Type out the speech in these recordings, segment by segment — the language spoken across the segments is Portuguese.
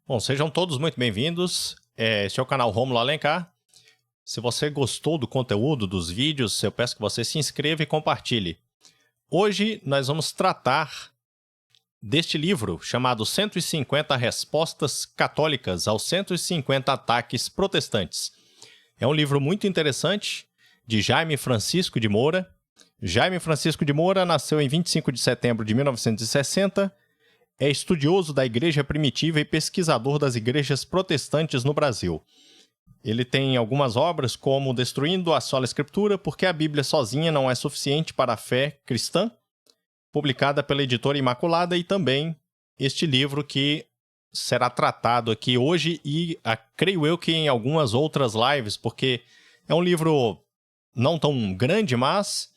Bom, sejam todos muito bem-vindos. Este é o canal Rômulo Alencar. Se você gostou do conteúdo dos vídeos, eu peço que você se inscreva e compartilhe. Hoje nós vamos tratar deste livro chamado 150 Respostas Católicas aos 150 Ataques Protestantes. É um livro muito interessante, de Jaime Francisco de Moura. Jaime Francisco de Moura nasceu em 25 de setembro de 1960, é estudioso da Igreja Primitiva e pesquisador das igrejas protestantes no Brasil. Ele tem algumas obras como Destruindo a Sola Escritura, porque a Bíblia sozinha não é suficiente para a fé cristã, publicada pela Editora Imaculada, e também este livro que será tratado aqui hoje e creio eu que em algumas outras lives, porque é um livro não tão grande, mas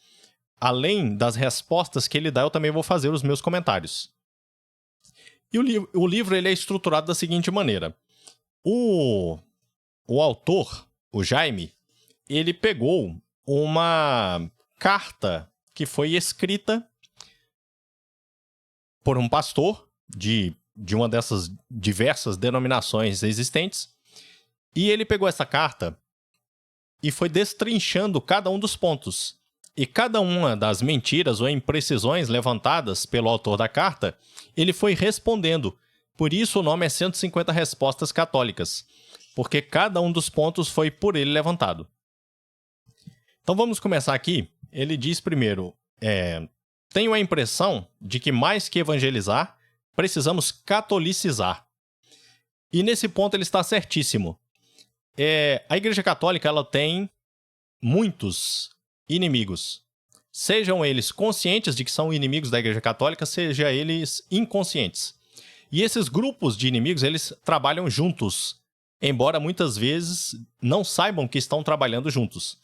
além das respostas que ele dá, eu também vou fazer os meus comentários. E o livro ele é estruturado da seguinte maneira. O autor, o Jaime, ele pegou uma carta que foi escrita por um pastor de uma dessas diversas denominações existentes, e ele pegou essa carta e foi destrinchando cada um dos pontos. E cada uma das mentiras ou imprecisões levantadas pelo autor da carta, ele foi respondendo. Por isso o nome é 150 Respostas Católicas, porque cada um dos pontos foi por ele levantado. Então vamos começar aqui. Ele diz primeiro, tenho a impressão de que mais que evangelizar, precisamos catolicizar. E nesse ponto ele está certíssimo. A Igreja Católica ela tem muitos inimigos. Sejam eles conscientes de que são inimigos da Igreja Católica, sejam eles inconscientes. E esses grupos de inimigos, eles trabalham juntos, embora muitas vezes não saibam que estão trabalhando juntos.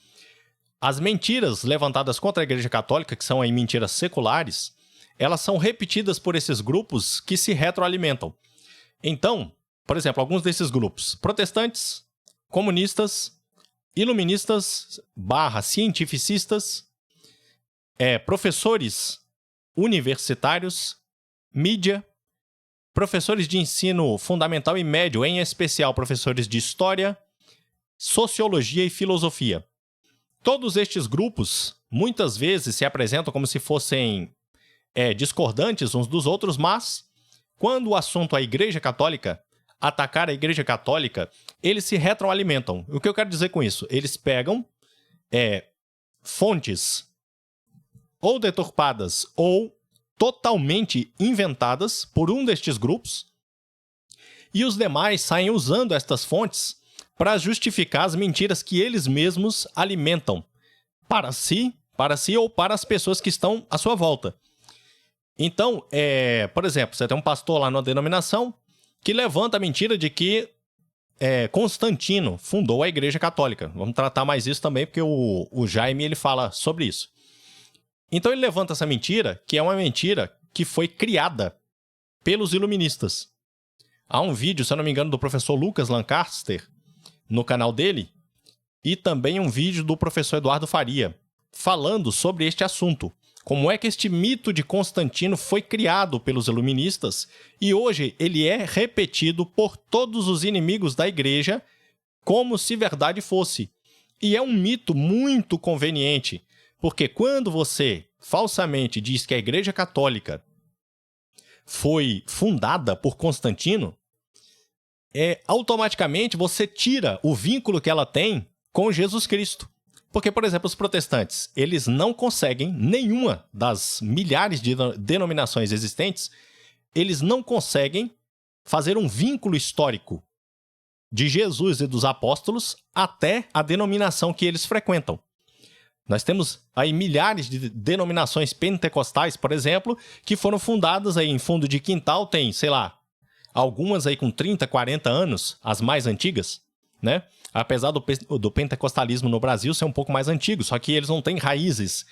As mentiras levantadas contra a Igreja Católica, que são aí mentiras seculares, elas são repetidas por esses grupos que se retroalimentam. Então, por exemplo, alguns desses grupos, protestantes, comunistas, iluministas / cientificistas, professores universitários, mídia, professores de ensino fundamental e médio, em especial professores de história, sociologia e filosofia. Todos estes grupos, muitas vezes, se apresentam como se fossem discordantes uns dos outros, mas, quando o assunto é a Igreja Católica, atacar a Igreja Católica, eles se retroalimentam. O que eu quero dizer com isso? Eles pegam fontes ou deturpadas ou totalmente inventadas por um destes grupos e os demais saem usando estas fontes para justificar as mentiras que eles mesmos alimentam para si ou para as pessoas que estão à sua volta. Então, por exemplo, você tem um pastor lá numa denominação que levanta a mentira de que Constantino fundou a Igreja Católica. Vamos tratar mais isso também, porque o Jaime ele fala sobre isso. Então ele levanta essa mentira, que é uma mentira que foi criada pelos iluministas. Há um vídeo, se eu não me engano, do professor Lucas Lancaster, no canal dele, e também um vídeo do professor Eduardo Faria, falando sobre este assunto. Como é que este mito de Constantino foi criado pelos iluministas e hoje ele é repetido por todos os inimigos da igreja como se verdade fosse. E é um mito muito conveniente, porque quando você falsamente diz que a Igreja Católica foi fundada por Constantino, automaticamente você tira o vínculo que ela tem com Jesus Cristo. Porque, por exemplo, os protestantes, eles não conseguem, nenhuma das milhares de denominações existentes, eles não conseguem fazer um vínculo histórico de Jesus e dos apóstolos até a denominação que eles frequentam. Nós temos aí milhares de denominações pentecostais, por exemplo, que foram fundadas aí em fundo de quintal, tem, sei lá, algumas aí com 30, 40 anos, as mais antigas, né? Apesar do pentecostalismo no Brasil ser um pouco mais antigo, só que eles não têm raízes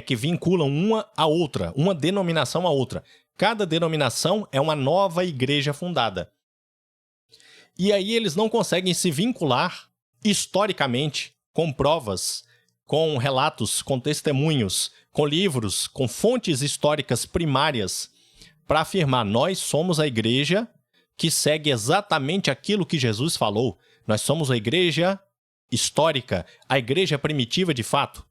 que vinculam uma a outra, uma denominação a outra. Cada denominação é uma nova igreja fundada. E aí eles não conseguem se vincular historicamente com provas, com relatos, com testemunhos, com livros, com fontes históricas primárias para afirmar: nós somos a igreja que segue exatamente aquilo que Jesus falou. Nós somos a igreja histórica, a igreja primitiva de fato.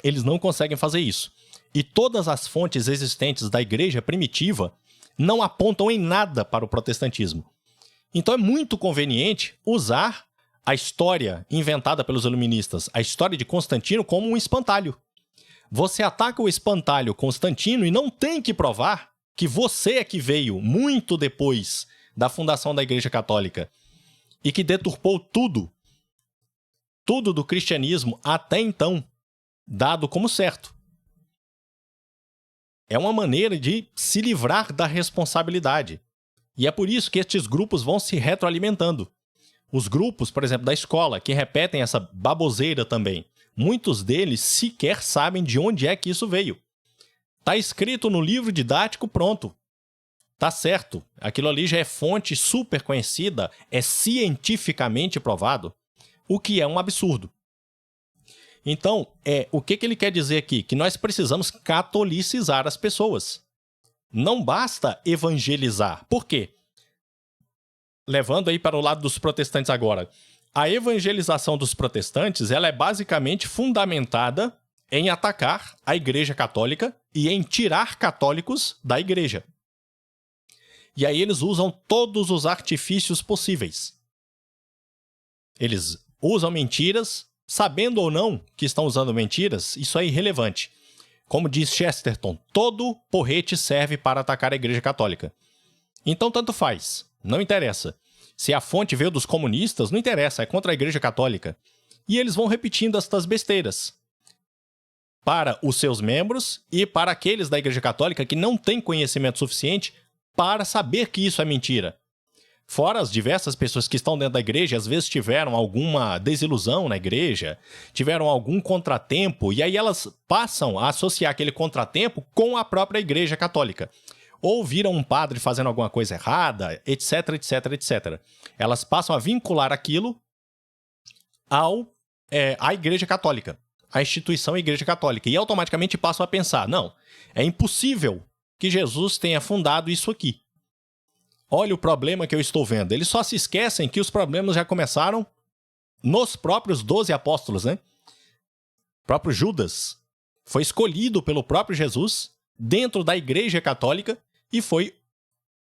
Eles não conseguem fazer isso. E todas as fontes existentes da igreja primitiva não apontam em nada para o protestantismo. Então é muito conveniente usar a história inventada pelos iluministas, a história de Constantino, como um espantalho. Você ataca o espantalho Constantino e não tem que provar que você é que veio muito depois da fundação da Igreja Católica e que deturpou tudo do cristianismo até então, dado como certo. É uma maneira de se livrar da responsabilidade. E é por isso que estes grupos vão se retroalimentando. Os grupos, por exemplo, da escola, que repetem essa baboseira também, muitos deles sequer sabem de onde é que isso veio. Está escrito no livro didático, pronto. Tá certo. Aquilo ali já é fonte super conhecida, é cientificamente provado, o que é um absurdo. Então, o que ele quer dizer aqui? Que nós precisamos catolicizar as pessoas. Não basta evangelizar. Por quê? Levando aí para o lado dos protestantes agora. A evangelização dos protestantes, ela é basicamente fundamentada em atacar a Igreja Católica e em tirar católicos da Igreja. E aí eles usam todos os artifícios possíveis. Eles usam mentiras, sabendo ou não que estão usando mentiras, isso é irrelevante. Como diz Chesterton, todo porrete serve para atacar a Igreja Católica. Então tanto faz, não interessa. Se a fonte veio dos comunistas, não interessa, é contra a Igreja Católica. E eles vão repetindo estas besteiras para os seus membros e para aqueles da Igreja Católica que não têm conhecimento suficiente para saber que isso é mentira. Fora as diversas pessoas que estão dentro da igreja, às vezes tiveram alguma desilusão na igreja, tiveram algum contratempo, e aí elas passam a associar aquele contratempo com a própria Igreja Católica. Ou viram um padre fazendo alguma coisa errada, etc, etc, etc. Elas passam a vincular aquilo à Igreja Católica, à instituição Igreja Católica, e automaticamente passam a pensar, não, é impossível que Jesus tenha fundado isso aqui. Olha o problema que eu estou vendo. Eles só se esquecem que os problemas já começaram nos próprios 12 apóstolos, né? O próprio Judas foi escolhido pelo próprio Jesus dentro da Igreja Católica e foi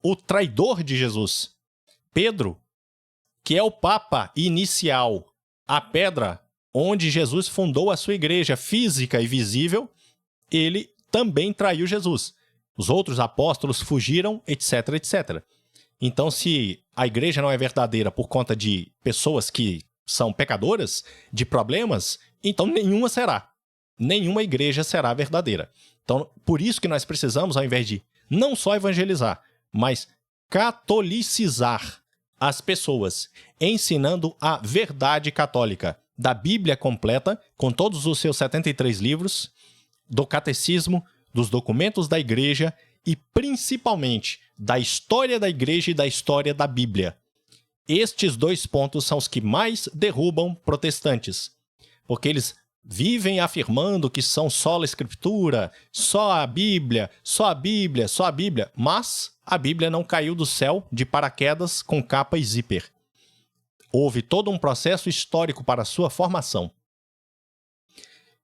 o traidor de Jesus. Pedro, que é o Papa inicial, a pedra onde Jesus fundou a sua igreja física e visível, ele também traiu Jesus. Os outros apóstolos fugiram, etc, etc. Então, se a igreja não é verdadeira por conta de pessoas que são pecadoras, de problemas, então nenhuma será. Nenhuma igreja será verdadeira. Então, por isso que nós precisamos, ao invés de não só evangelizar, mas catolicizar as pessoas, ensinando a verdade católica da Bíblia completa, com todos os seus 73 livros, do catecismo, dos documentos da igreja e principalmente da história da igreja e da história da Bíblia. Estes dois pontos são os que mais derrubam protestantes, porque eles vivem afirmando que são só a Escritura, só a Bíblia, só a Bíblia, só a Bíblia, mas a Bíblia não caiu do céu de paraquedas com capa e zíper. Houve todo um processo histórico para sua formação.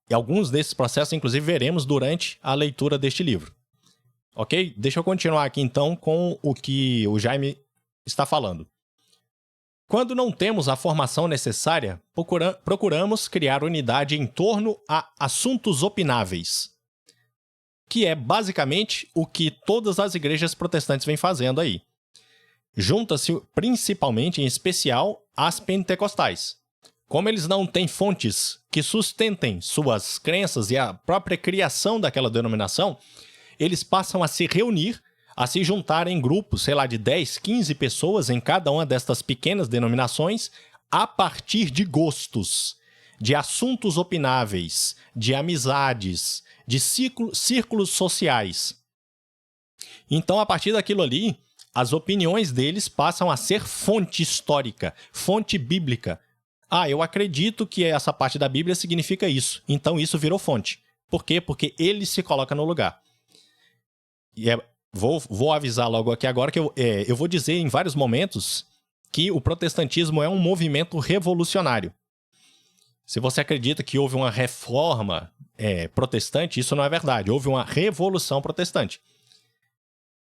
E alguns desses processos, inclusive, veremos durante a leitura deste livro. Ok? Deixa eu continuar aqui, então, com o que o Jaime está falando. Quando não temos a formação necessária, procuramos criar unidade em torno a assuntos opináveis, que é basicamente o que todas as igrejas protestantes vêm fazendo aí. Junta-se principalmente, em especial, às pentecostais. Como eles não têm fontes que sustentem suas crenças e a própria criação daquela denominação, eles passam a se reunir, a se juntar em grupos, sei lá, de 10, 15 pessoas em cada uma destas pequenas denominações, a partir de gostos, de assuntos opináveis, de amizades, de círculos sociais. Então, a partir daquilo ali, as opiniões deles passam a ser fonte histórica, fonte bíblica. Ah, eu acredito que essa parte da Bíblia significa isso. Então isso virou fonte. Por quê? Porque ele se coloca no lugar. E vou avisar logo aqui agora que eu vou dizer em vários momentos que o protestantismo é um movimento revolucionário. Se você acredita que houve uma reforma protestante, isso não é verdade. Houve uma revolução protestante.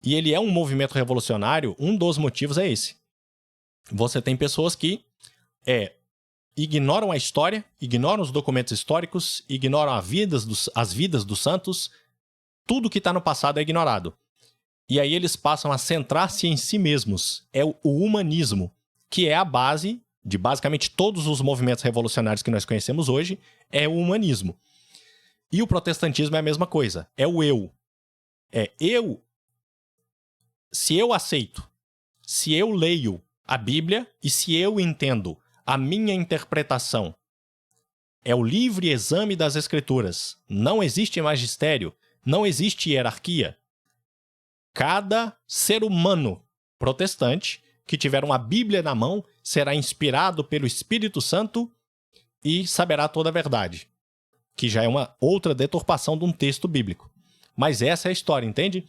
E ele é um movimento revolucionário, um dos motivos é esse. Você tem pessoas que ignoram a história, ignoram os documentos históricos, ignoram as vidas dos santos, tudo que está no passado é ignorado. E aí eles passam a centrar-se em si mesmos. É o humanismo, que é a base de basicamente todos os movimentos revolucionários que nós conhecemos hoje, é o humanismo. E o protestantismo é a mesma coisa, é o eu. Se eu aceito, se eu leio a Bíblia e se eu entendo a minha interpretação, é o livre exame das Escrituras. Não existe magistério, não existe hierarquia. Cada ser humano protestante que tiver uma Bíblia na mão será inspirado pelo Espírito Santo e saberá toda a verdade, que já é uma outra deturpação de um texto bíblico. Mas essa é a história, entende?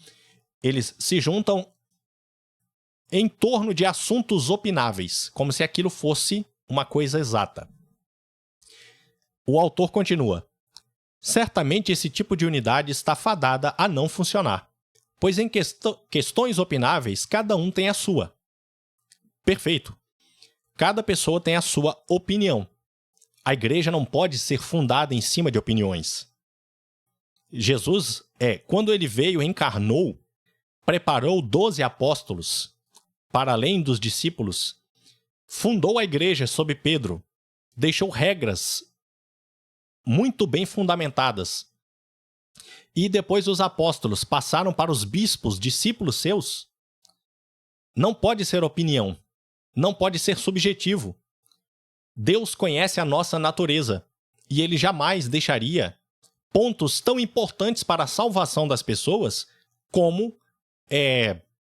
Eles se juntam em torno de assuntos opináveis, como se aquilo fosse uma coisa exata. O autor continua: certamente esse tipo de unidade está fadada a não funcionar, pois em questões opináveis cada um tem a sua. Perfeito. Cada pessoa tem a sua opinião. A igreja não pode ser fundada em cima de opiniões. Jesus, quando ele veio, encarnou, preparou 12 apóstolos, para além dos discípulos, fundou a igreja sob Pedro, deixou regras muito bem fundamentadas. E depois os apóstolos passaram para os bispos, discípulos seus. Não pode ser opinião, não pode ser subjetivo. Deus conhece a nossa natureza e ele jamais deixaria pontos tão importantes para a salvação das pessoas como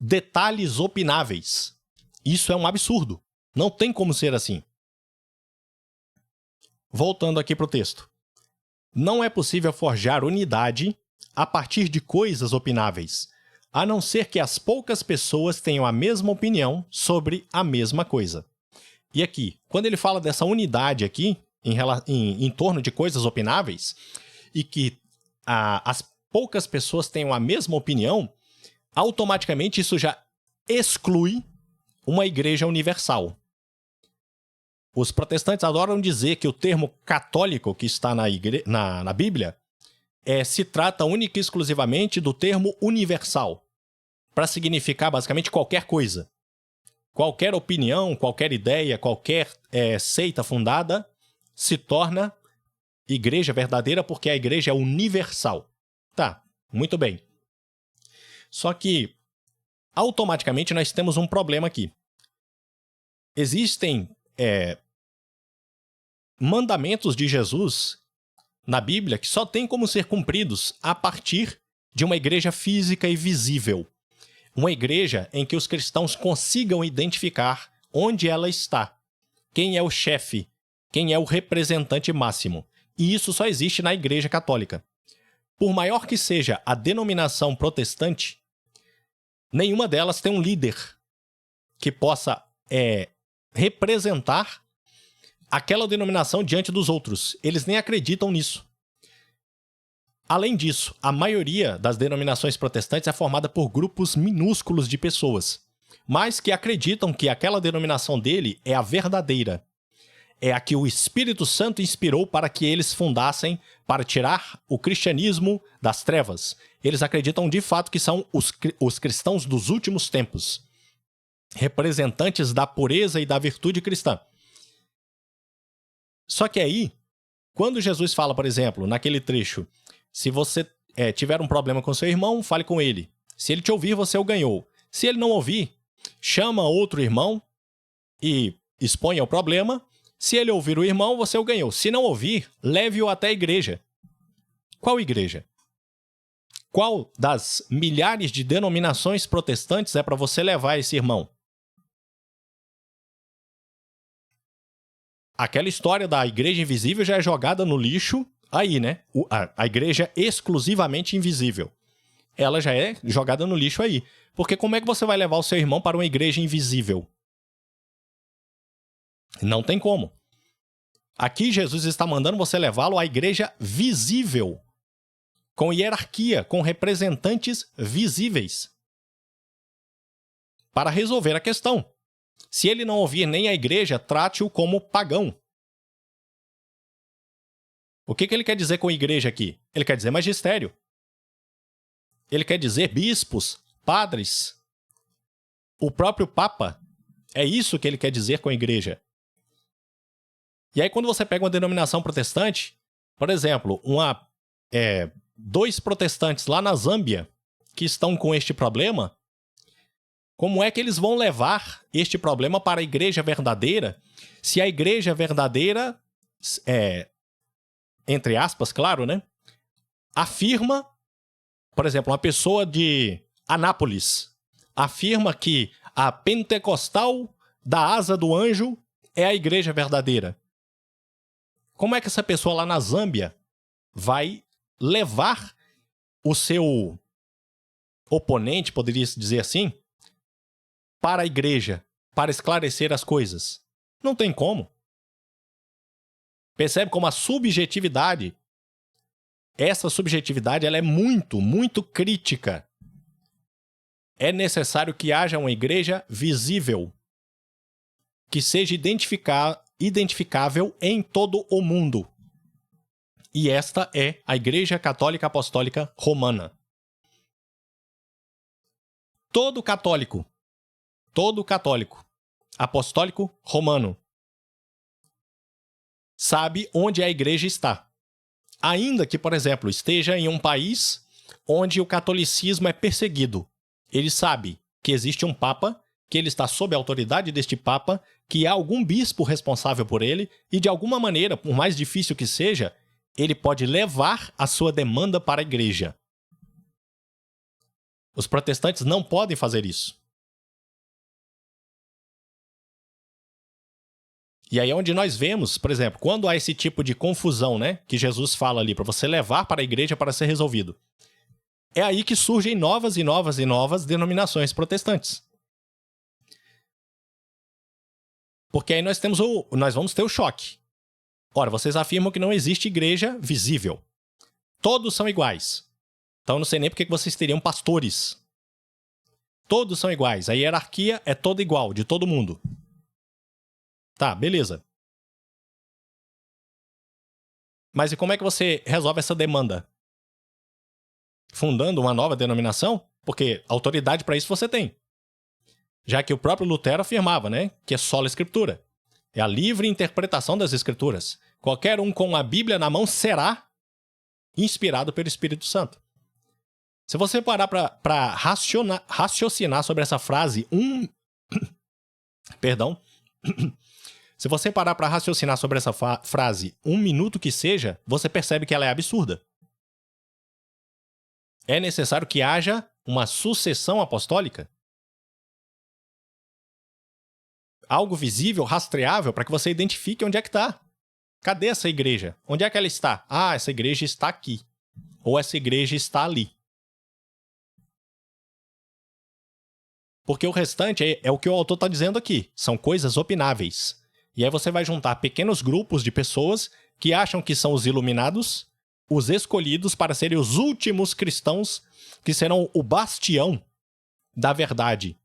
detalhes opináveis. Isso é um absurdo. Não tem como ser assim. Voltando aqui para o texto. Não é possível forjar unidade a partir de coisas opináveis, a não ser que as poucas pessoas tenham a mesma opinião sobre a mesma coisa. E aqui, quando ele fala dessa unidade aqui, em torno de coisas opináveis, e que as poucas pessoas tenham a mesma opinião, automaticamente isso já exclui uma igreja universal. Os protestantes adoram dizer que o termo católico que está na Bíblia se trata única e exclusivamente do termo universal, para significar basicamente qualquer coisa. Qualquer opinião, qualquer ideia, qualquer seita fundada se torna igreja verdadeira porque a igreja é universal. Tá, muito bem. Só que, automaticamente, nós temos um problema aqui. Existem mandamentos de Jesus na Bíblia que só têm como ser cumpridos a partir de uma igreja física e visível. Uma igreja em que os cristãos consigam identificar onde ela está, quem é o chefe, quem é o representante máximo. E isso só existe na Igreja Católica. Por maior que seja a denominação protestante, nenhuma delas tem um líder que possa representar aquela denominação diante dos outros. Eles nem acreditam nisso. Além disso, a maioria das denominações protestantes é formada por grupos minúsculos de pessoas, mas que acreditam que aquela denominação dele é a verdadeira. É a que o Espírito Santo inspirou para que eles fundassem, para tirar o cristianismo das trevas. Eles acreditam de fato que são os cristãos dos últimos tempos, representantes da pureza e da virtude cristã. Só que aí, quando Jesus fala, por exemplo, naquele trecho, se você tiver um problema com seu irmão, fale com ele. Se ele te ouvir, você o ganhou. Se ele não ouvir, chama outro irmão e exponha o problema. Se ele ouvir o irmão, você o ganhou. Se não ouvir, leve-o até a igreja. Qual igreja? Qual das milhares de denominações protestantes é para você levar esse irmão? Aquela história da igreja invisível já é jogada no lixo aí, né? A igreja exclusivamente invisível. ela já é jogada no lixo aí. Porque como é que você vai levar o seu irmão para uma igreja invisível? Não tem como. Aqui Jesus está mandando você levá-lo à igreja visível, com hierarquia, com representantes visíveis, para resolver a questão. Se ele não ouvir nem a igreja, trate-o como pagão. O que ele quer dizer com igreja aqui? Ele quer dizer magistério. Ele quer dizer bispos, padres, o próprio Papa. É isso que ele quer dizer com igreja. E aí, quando você pega uma denominação protestante, por exemplo, dois protestantes lá na Zâmbia que estão com este problema, como é que eles vão levar este problema para a igreja verdadeira, se a igreja verdadeira, entre aspas, claro, né, afirma, por exemplo, uma pessoa de Anápolis afirma que a pentecostal da asa do anjo é a igreja verdadeira. Como é que essa pessoa lá na Zâmbia vai levar o seu oponente, poderia dizer assim, para a igreja, para esclarecer as coisas? Não tem como. Percebe como a subjetividade, essa subjetividade, ela é muito, muito crítica. É necessário que haja uma igreja visível, que seja identificável em todo o mundo. E esta é a Igreja Católica Apostólica Romana. Todo católico apostólico romano sabe onde a igreja está. Ainda que, por exemplo, esteja em um país onde o catolicismo é perseguido, ele sabe que existe um papa, que ele está sob a autoridade deste papa, que há algum bispo responsável por ele, e de alguma maneira, por mais difícil que seja, ele pode levar a sua demanda para a igreja. Os protestantes não podem fazer isso. E aí é onde nós vemos, por exemplo, quando há esse tipo de confusão, né, que Jesus fala ali, para você levar para a igreja para ser resolvido. É aí que surgem novas e novas e novas denominações protestantes. Porque aí nós vamos ter o choque. Ora, vocês afirmam que não existe igreja visível. Todos são iguais. Então não sei nem por que vocês teriam pastores. Todos são iguais. A hierarquia é toda igual, de todo mundo. Tá, beleza. Mas e como é que você resolve essa demanda? Fundando uma nova denominação? Porque autoridade para isso você tem. Já que o próprio Lutero afirmava, né, que é sola escritura. É a livre interpretação das escrituras. Qualquer um com a Bíblia na mão será inspirado pelo Espírito Santo. Se você parar para raciocinar sobre essa frase, Perdão. Se você parar para raciocinar sobre essa frase um minuto que seja, você percebe que ela é absurda. É necessário que haja uma sucessão apostólica? Algo visível, rastreável, para que você identifique onde é que está. Cadê essa igreja? Onde é que ela está? Ah, essa igreja está aqui. Ou essa igreja está ali. Porque o restante é o que o autor está dizendo aqui. São coisas opináveis. E aí você vai juntar pequenos grupos de pessoas que acham que são os iluminados, os escolhidos para serem os últimos cristãos, que serão o bastião da verdade.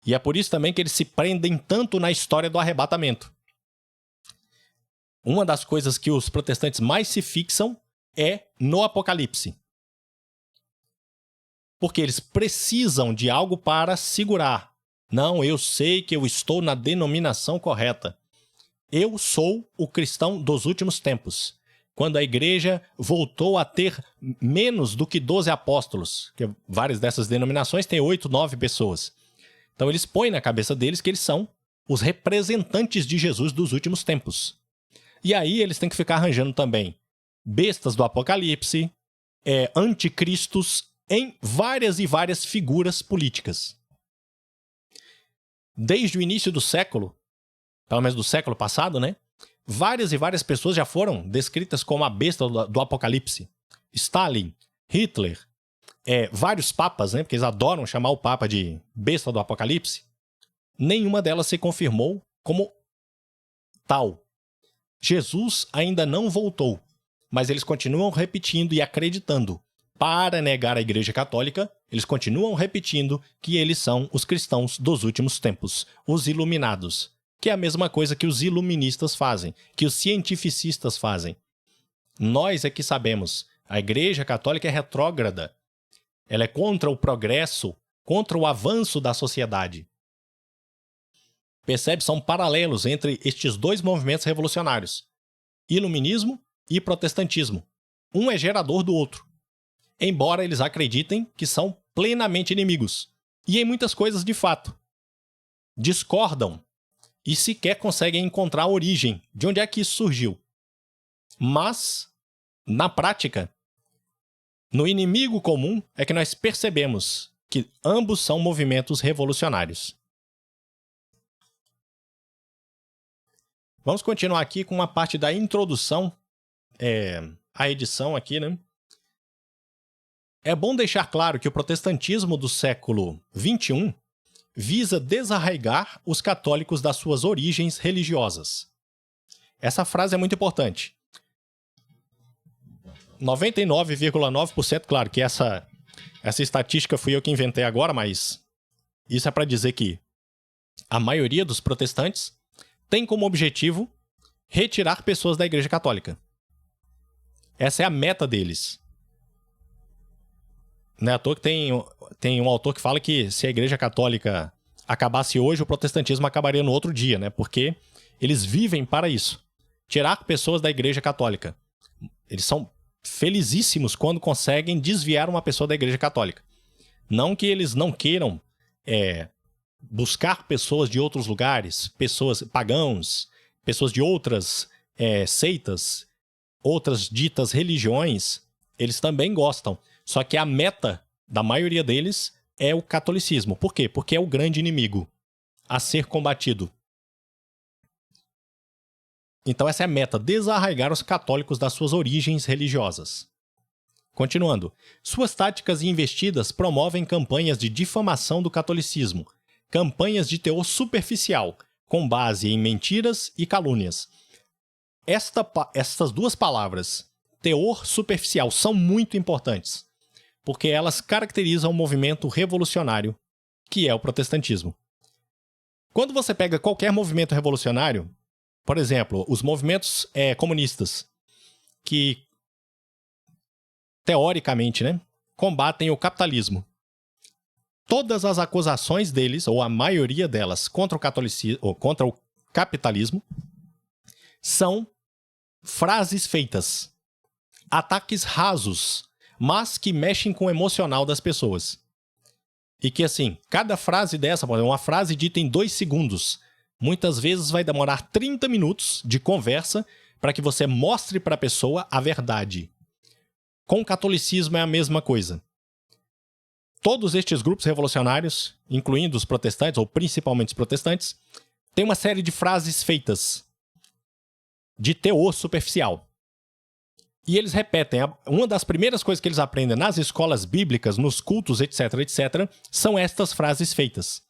E é por isso também que eles se prendem tanto na história do arrebatamento. Uma das coisas que os protestantes mais se fixam é no Apocalipse. Porque eles precisam de algo para segurar. Não, eu sei que eu estou na denominação correta. Eu sou o cristão dos últimos tempos. Quando a igreja voltou a ter menos do que 12 apóstolos, que várias dessas denominações têm 8, 9 pessoas. Então eles põem na cabeça deles que eles são os representantes de Jesus dos últimos tempos. E aí eles têm que ficar arranjando também bestas do Apocalipse, anticristos, em várias e várias figuras políticas. Desde o início do século, pelo menos do século passado, né? Várias e várias pessoas já foram descritas como a besta do Apocalipse. Stalin, Hitler, vários papas, né? Porque eles adoram chamar o Papa de besta do Apocalipse. Nenhuma delas se confirmou como tal. Jesus ainda não voltou, mas eles continuam repetindo e acreditando. Para negar a Igreja Católica, eles continuam repetindo que eles são os cristãos dos últimos tempos, os iluminados, que é a mesma coisa que os iluministas fazem, que os cientificistas fazem. Nós é que sabemos, a Igreja Católica é retrógrada. Ela é contra o progresso, contra o avanço da sociedade. Percebe? São paralelos entre estes dois movimentos revolucionários, iluminismo e protestantismo. Um é gerador do outro, embora eles acreditem que são plenamente inimigos. E em muitas coisas, de fato, discordam e sequer conseguem encontrar a origem de onde é que isso surgiu. Mas, na prática, no inimigo comum é que nós percebemos que ambos são movimentos revolucionários. Vamos continuar aqui com uma parte da introdução à edição aqui, né? É bom deixar claro que o protestantismo do século XXI visa desarraigar os católicos das suas origens religiosas. Essa frase é muito importante. 99,9%, claro que essa estatística fui eu que inventei agora, mas isso é para dizer que a maioria dos protestantes tem como objetivo retirar pessoas da Igreja Católica. Essa é a meta deles. Não é à toa que tem um autor que fala que se a Igreja Católica acabasse hoje, o protestantismo acabaria no outro dia, né? Porque eles vivem para isso. Tirar pessoas da Igreja Católica. Eles são felicíssimos quando conseguem desviar uma pessoa da Igreja Católica. Não que eles não queiram buscar pessoas de outros lugares, pessoas pagãos, pessoas de outras seitas, outras ditas religiões, eles também gostam. Só que a meta da maioria deles é o catolicismo. Por quê? Porque é o grande inimigo a ser combatido. Então essa é a meta, desarraigar os católicos das suas origens religiosas. Continuando. Suas táticas e investidas promovem campanhas de difamação do catolicismo, campanhas de teor superficial, com base em mentiras e calúnias. Estas duas palavras, teor superficial, são muito importantes, porque elas caracterizam o movimento revolucionário, que é o protestantismo. Quando você pega qualquer movimento revolucionário, por exemplo, os movimentos comunistas, que teoricamente, né, combatem o capitalismo. Todas as acusações deles, ou a maioria delas, contra o catolicismo, ou contra o capitalismo, são frases feitas, ataques rasos, mas que mexem com o emocional das pessoas. E que, assim, cada frase dessa, uma frase dita em 2 segundos, muitas vezes vai demorar 30 minutos de conversa para que você mostre para a pessoa a verdade. Com o catolicismo é a mesma coisa. Todos estes grupos revolucionários, incluindo os protestantes, ou principalmente os protestantes, têm uma série de frases feitas de teor superficial. E eles repetem, uma das primeiras coisas que eles aprendem nas escolas bíblicas, nos cultos, etc., etc., são estas frases feitas.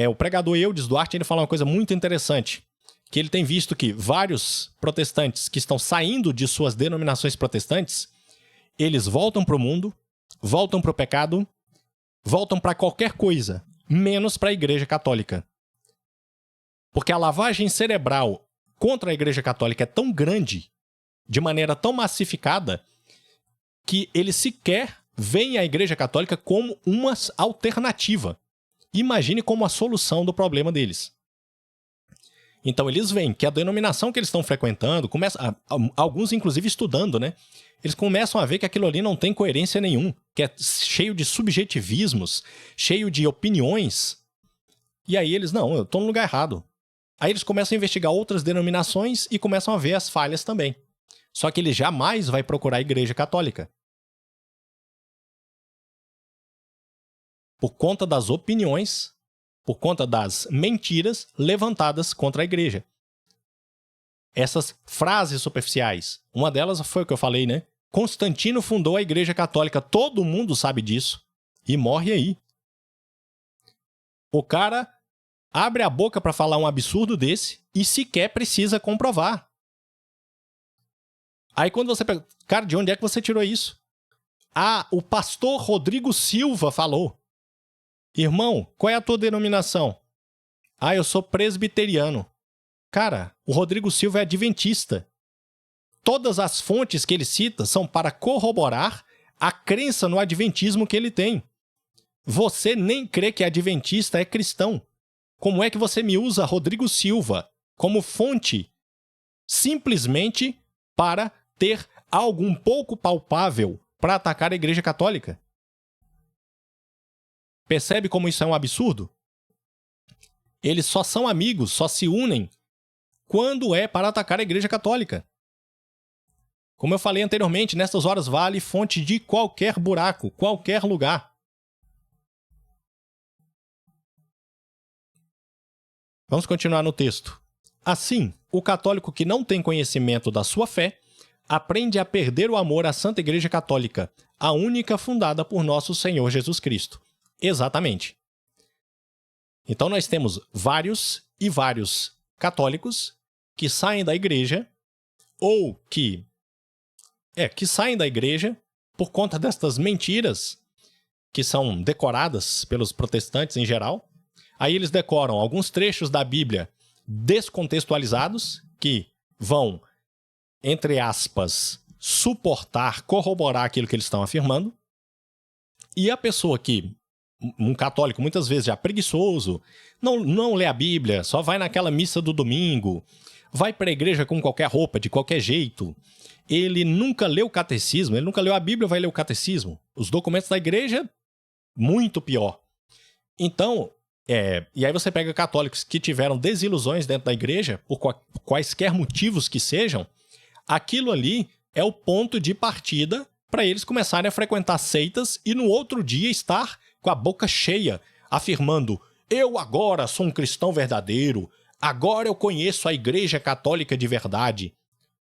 O pregador Eudes Duarte, ele fala uma coisa muito interessante, que ele tem visto que vários protestantes que estão saindo de suas denominações protestantes, eles voltam para o mundo, voltam para o pecado, voltam para qualquer coisa, menos para a Igreja Católica. Porque a lavagem cerebral contra a Igreja Católica é tão grande, de maneira tão massificada, que eles sequer veem a Igreja Católica como uma alternativa. Imagine como a solução do problema deles. Então eles veem que a denominação que eles estão frequentando, alguns inclusive estudando, né? Eles começam a ver que aquilo ali não tem coerência nenhuma, que é cheio de subjetivismos, cheio de opiniões. E aí eles, não, eu estou no lugar errado. Aí eles começam a investigar outras denominações e começam a ver as falhas também. Só que ele jamais vai procurar a Igreja Católica. Por conta das opiniões, por conta das mentiras levantadas contra a Igreja. Essas frases superficiais, uma delas foi o que eu falei, né? Constantino fundou a Igreja Católica, todo mundo sabe disso, e morre aí. O cara abre a boca para falar um absurdo desse e sequer precisa comprovar. Aí quando você pergunta, cara, de onde é que você tirou isso? Ah, o pastor Rodrigo Silva falou. Irmão, qual é a tua denominação? Ah, eu sou presbiteriano. Cara, o Rodrigo Silva é adventista. Todas as fontes que ele cita são para corroborar a crença no adventismo que ele tem. Você nem crê que adventista é cristão. Como é que você me usa Rodrigo Silva como fonte simplesmente para ter algo um pouco palpável para atacar a Igreja Católica? Percebe como isso é um absurdo? Eles só são amigos, só se unem quando é para atacar a Igreja Católica. Como eu falei anteriormente, nessas horas vale fonte de qualquer buraco, qualquer lugar. Vamos continuar no texto. Assim, o católico que não tem conhecimento da sua fé aprende a perder o amor à Santa Igreja Católica, a única fundada por nosso Senhor Jesus Cristo. Exatamente. Então nós temos vários e vários católicos que saem da igreja ou que saem da igreja por conta destas mentiras que são decoradas pelos protestantes em geral. Aí eles decoram alguns trechos da Bíblia descontextualizados que vão, entre aspas, suportar, corroborar aquilo que eles estão afirmando. E a pessoa que, um católico muitas vezes já preguiçoso, não lê a Bíblia, só vai naquela missa do domingo, vai para a igreja com qualquer roupa, de qualquer jeito, ele nunca leu o catecismo, ele nunca leu a Bíblia, vai ler o catecismo. Os documentos da igreja, muito pior. Então, e aí você pega católicos que tiveram desilusões dentro da igreja, por quaisquer motivos que sejam, aquilo ali é o ponto de partida para eles começarem a frequentar seitas e no outro dia estar com a boca cheia, afirmando: eu agora sou um cristão verdadeiro, agora eu conheço a Igreja Católica de verdade.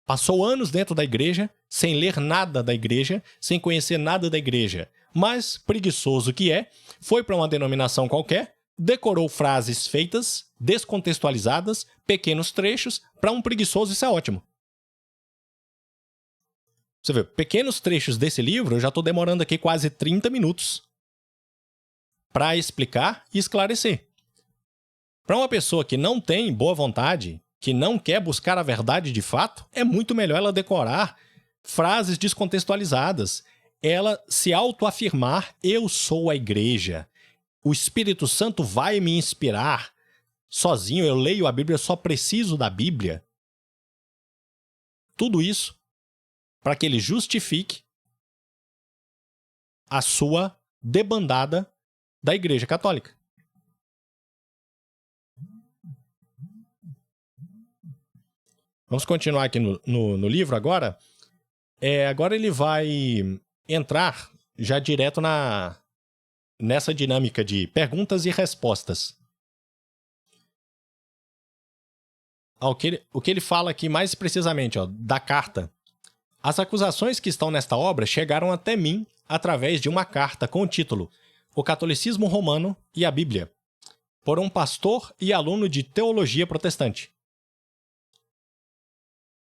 Passou anos dentro da igreja, sem ler nada da igreja, sem conhecer nada da igreja, mas, preguiçoso que é, foi para uma denominação qualquer, decorou frases feitas, descontextualizadas, pequenos trechos, para um preguiçoso isso é ótimo. Você vê, pequenos trechos desse livro, eu já estou demorando aqui quase 30 minutos para explicar e esclarecer. Para uma pessoa que não tem boa vontade, que não quer buscar a verdade de fato, é muito melhor ela decorar frases descontextualizadas. Ela se autoafirmar: eu sou a igreja. O Espírito Santo vai me inspirar. Sozinho eu leio a Bíblia, eu só preciso da Bíblia. Tudo isso para que ele justifique a sua debandada da Igreja Católica. Vamos continuar aqui no livro agora. Agora ele vai entrar já direto nessa dinâmica de perguntas e respostas. O que ele fala aqui mais precisamente, da carta. As acusações que estão nesta obra chegaram até mim através de uma carta com o título O Catolicismo Romano e a Bíblia, por um pastor e aluno de teologia protestante.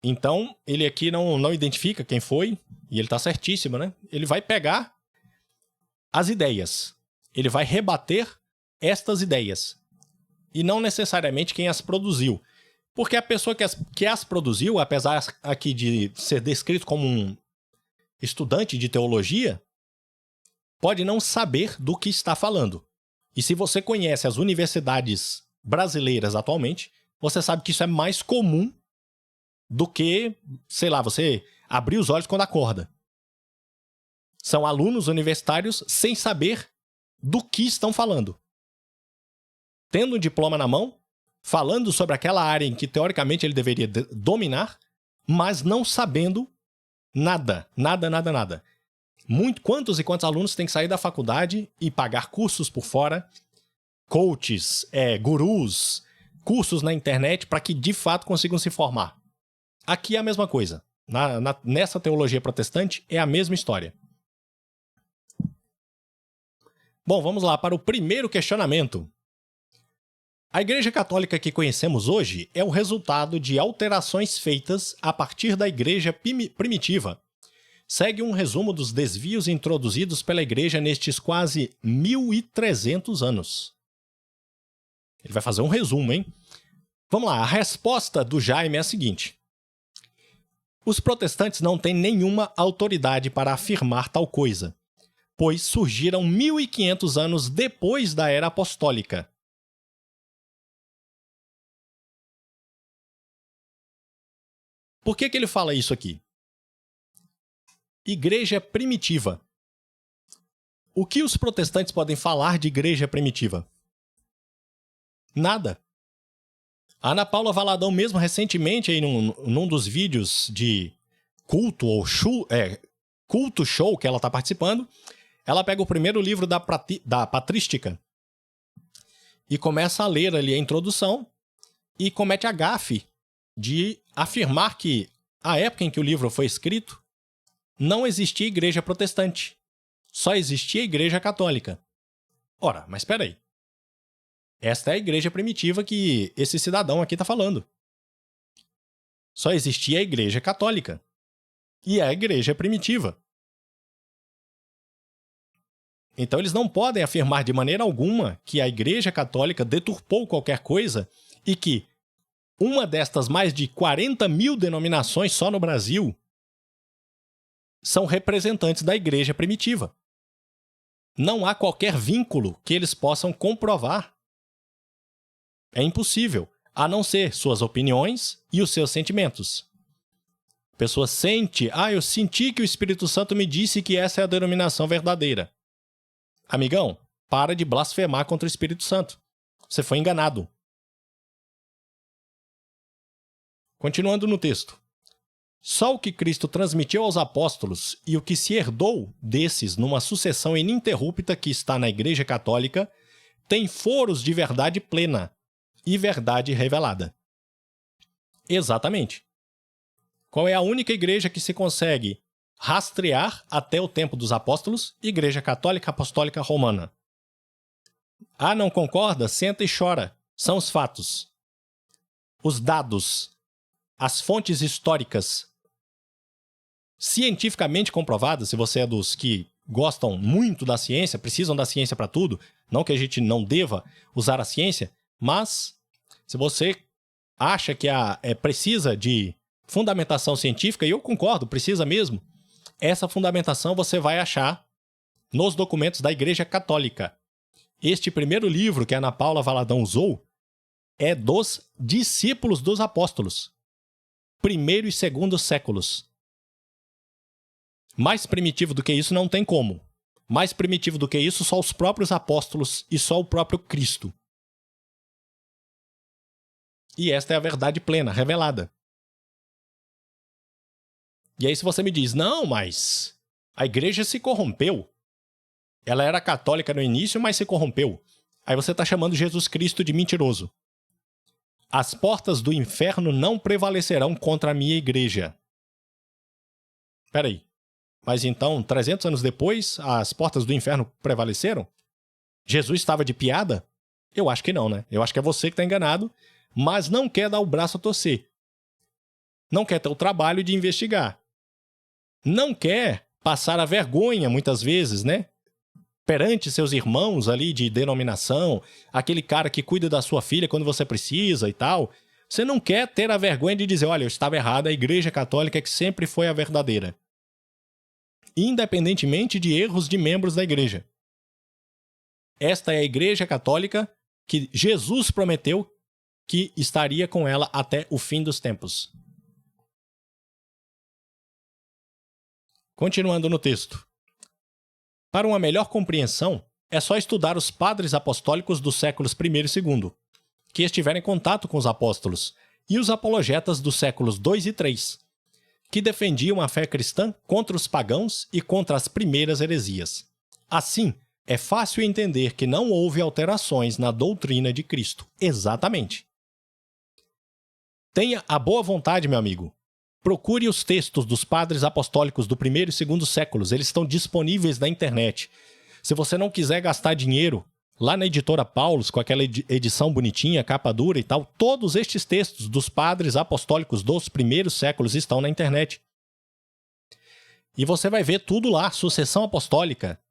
Então, ele aqui não identifica quem foi, e ele está certíssimo, né? Ele vai pegar as ideias, ele vai rebater estas ideias, e não necessariamente quem as produziu. Porque a pessoa que as produziu, apesar aqui de ser descrito como um estudante de teologia, pode não saber do que está falando. E se você conhece as universidades brasileiras atualmente, você sabe que isso é mais comum do que, sei lá, você abrir os olhos quando acorda. São alunos universitários sem saber do que estão falando. Tendo um diploma na mão, falando sobre aquela área em que teoricamente ele deveria dominar, mas não sabendo nada. Quantos e quantos alunos têm que sair da faculdade e pagar cursos por fora, coaches, gurus, cursos na internet para que de fato consigam se formar. Aqui é a mesma coisa. Nessa teologia protestante é a mesma história. Bom, vamos lá para o primeiro questionamento. A Igreja Católica que conhecemos hoje é o resultado de alterações feitas a partir da Igreja primitiva. Segue um resumo dos desvios introduzidos pela Igreja nestes quase 1.300 anos. Ele vai fazer um resumo, hein? Vamos lá, a resposta do Jaime é a seguinte. Os protestantes não têm nenhuma autoridade para afirmar tal coisa, pois surgiram 1.500 anos depois da Era Apostólica. Por que ele fala isso aqui? Igreja primitiva. O que os protestantes podem falar de igreja primitiva? Nada. A Ana Paula Valadão, mesmo recentemente, aí num dos vídeos de culto ou culto show que ela está participando, ela pega o primeiro livro da Patrística e começa a ler ali a introdução e comete a gafe de afirmar que, a época em que o livro foi escrito, não existia igreja protestante. Só existia igreja católica. Ora, mas espera aí. Esta é a igreja primitiva que esse cidadão aqui está falando. Só existia a igreja católica. E é a igreja primitiva. Então eles não podem afirmar de maneira alguma que a igreja católica deturpou qualquer coisa e que uma destas mais de 40 mil denominações só no Brasil são representantes da igreja primitiva. Não há qualquer vínculo que eles possam comprovar. É impossível, a não ser suas opiniões e os seus sentimentos. A pessoa sente, eu senti que o Espírito Santo me disse que essa é a denominação verdadeira. Amigão, para de blasfemar contra o Espírito Santo. Você foi enganado. Continuando no texto. Só o que Cristo transmitiu aos apóstolos e o que se herdou desses numa sucessão ininterrupta que está na Igreja Católica tem foros de verdade plena e verdade revelada. Exatamente. Qual é a única igreja que se consegue rastrear até o tempo dos apóstolos? Igreja Católica Apostólica Romana. Não concorda? Senta e chora. São os fatos. Os dados. As fontes históricas cientificamente comprovadas, se você é dos que gostam muito da ciência, precisam da ciência para tudo, não que a gente não deva usar a ciência, mas se você acha que precisa de fundamentação científica, e eu concordo, precisa mesmo, essa fundamentação você vai achar nos documentos da Igreja Católica. Este primeiro livro que a Ana Paula Valadão usou é dos discípulos dos apóstolos. Primeiro e segundo séculos. Mais primitivo do que isso não tem como. Mais primitivo do que isso só os próprios apóstolos e só o próprio Cristo. E esta é a verdade plena, revelada. E aí se você me diz, não, mas a igreja se corrompeu. Ela era católica no início, mas se corrompeu. Aí você está chamando Jesus Cristo de mentiroso. As portas do inferno não prevalecerão contra a minha igreja. Espera aí. Mas então, 300 anos depois, as portas do inferno prevaleceram? Jesus estava de piada? Eu acho que não, né? Eu acho que é você que está enganado, mas não quer dar o braço a torcer. Não quer ter o trabalho de investigar. Não quer passar a vergonha, muitas vezes, né? Perante seus irmãos ali de denominação, aquele cara que cuida da sua filha quando você precisa e tal. Você não quer ter a vergonha de dizer, olha, eu estava errado, a Igreja Católica é que sempre foi a verdadeira. Independentemente de erros de membros da Igreja. Esta é a Igreja Católica que Jesus prometeu que estaria com ela até o fim dos tempos. Continuando no texto. Para uma melhor compreensão, é só estudar os padres apostólicos dos séculos I e II, que estiveram em contato com os apóstolos, e os apologetas dos séculos II e III, que defendiam a fé cristã contra os pagãos e contra as primeiras heresias. Assim, é fácil entender que não houve alterações na doutrina de Cristo. Exatamente. Tenha a boa vontade, meu amigo, Procure os textos dos padres apostólicos do primeiro e segundo séculos. Eles estão disponíveis na internet. Se você não quiser gastar dinheiro, lá na editora Paulus, com aquela edição bonitinha, capa dura e tal, todos estes textos dos padres apostólicos dos primeiros séculos estão na internet. E você vai ver tudo lá, sucessão apostólica,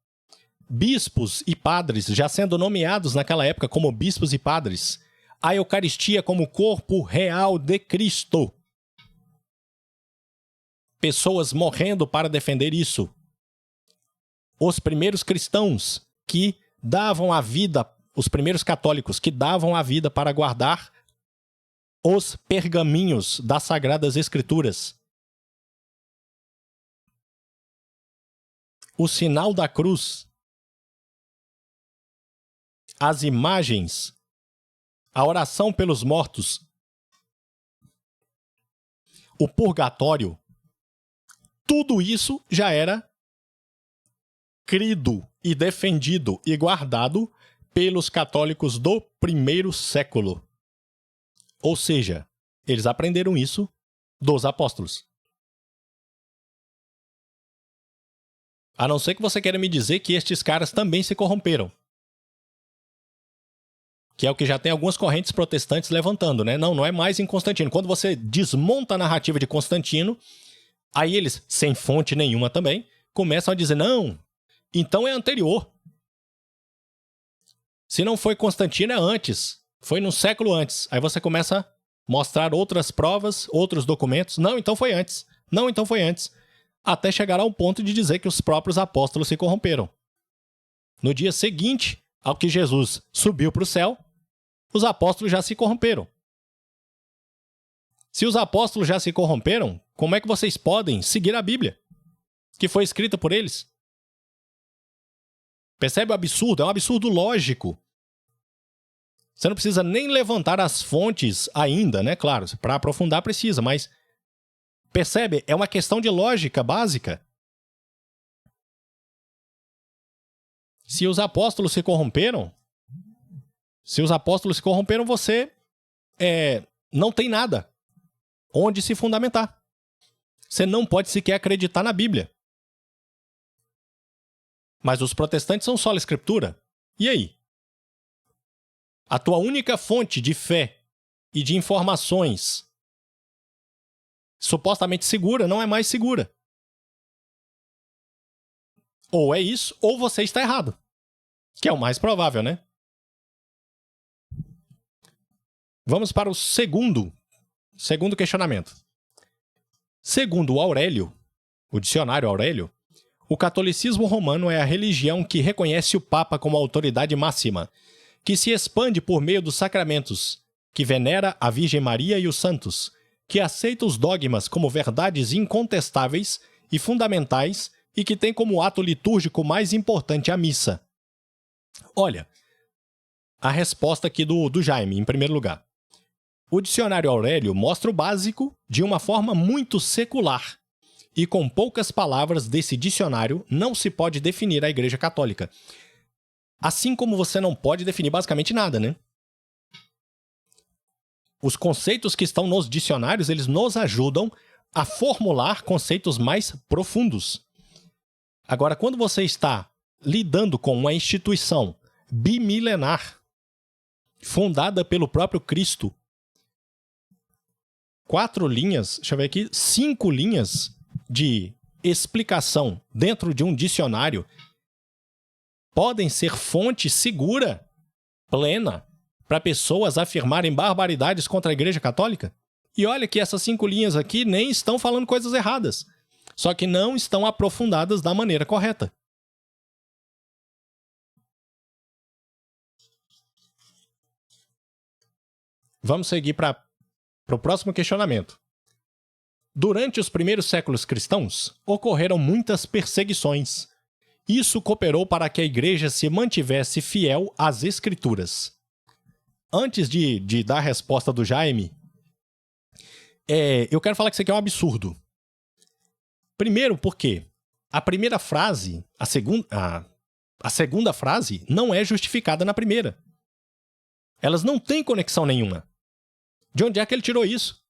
bispos e padres já sendo nomeados naquela época como bispos e padres, a Eucaristia como corpo real de Cristo. Pessoas morrendo para defender isso. Os primeiros cristãos que davam a vida, os primeiros católicos que davam a vida para guardar os pergaminhos das Sagradas Escrituras. O sinal da cruz, as imagens, a oração pelos mortos, o purgatório, tudo isso já era crido e defendido e guardado pelos católicos do primeiro século. Ou seja, eles aprenderam isso dos apóstolos. A não ser que você queira me dizer que estes caras também se corromperam. Que é o que já tem algumas correntes protestantes levantando, né? Não é mais em Constantino. Quando você desmonta a narrativa de Constantino, aí eles, sem fonte nenhuma também, começam a dizer, não, então é anterior. Se não foi Constantino, é antes. Foi num século antes. Aí você começa a mostrar outras provas, outros documentos. Não, então foi antes. Não, então foi antes. Até chegar ao ponto de dizer que os próprios apóstolos se corromperam. No dia seguinte ao que Jesus subiu para o céu, os apóstolos já se corromperam. Se os apóstolos já se corromperam, como é que vocês podem seguir a Bíblia, que foi escrita por eles? Percebe o absurdo? É um absurdo lógico. Você não precisa nem levantar as fontes ainda, né? Claro, para aprofundar precisa, mas percebe? É uma questão de lógica básica. Se os apóstolos se corromperam, você não tem nada onde se fundamentar. Você não pode sequer acreditar na Bíblia. Mas os protestantes são sola escritura. E aí? A tua única fonte de fé e de informações supostamente segura não é mais segura. Ou é isso, ou você está errado. Que é o mais provável, né? Vamos para o segundo questionamento. Segundo Aurélio, o dicionário Aurélio, o catolicismo romano é a religião que reconhece o Papa como autoridade máxima, que se expande por meio dos sacramentos, que venera a Virgem Maria e os santos, que aceita os dogmas como verdades incontestáveis e fundamentais e que tem como ato litúrgico mais importante a missa. Olha, a resposta aqui do Jaime, em primeiro lugar. O dicionário Aurélio mostra o básico de uma forma muito secular. E com poucas palavras desse dicionário não se pode definir a Igreja Católica. Assim como você não pode definir basicamente nada, né? Os conceitos que estão nos dicionários, eles nos ajudam a formular conceitos mais profundos. Agora, quando você está lidando com uma instituição bimilenar, fundada pelo próprio Cristo, 5 linhas de explicação dentro de um dicionário podem ser fonte segura, plena, para pessoas afirmarem barbaridades contra a Igreja Católica? E olha que essas 5 linhas aqui nem estão falando coisas erradas, só que não estão aprofundadas da maneira correta. Vamos seguir para o próximo questionamento. Durante os primeiros séculos cristãos, ocorreram muitas perseguições. Isso cooperou para que a Igreja se mantivesse fiel às Escrituras. Antes de dar a resposta do Jaime, eu quero falar que isso aqui é um absurdo. Primeiro porque a primeira frase, a segunda frase, não é justificada na primeira. Elas não têm conexão nenhuma. De onde é que ele tirou isso?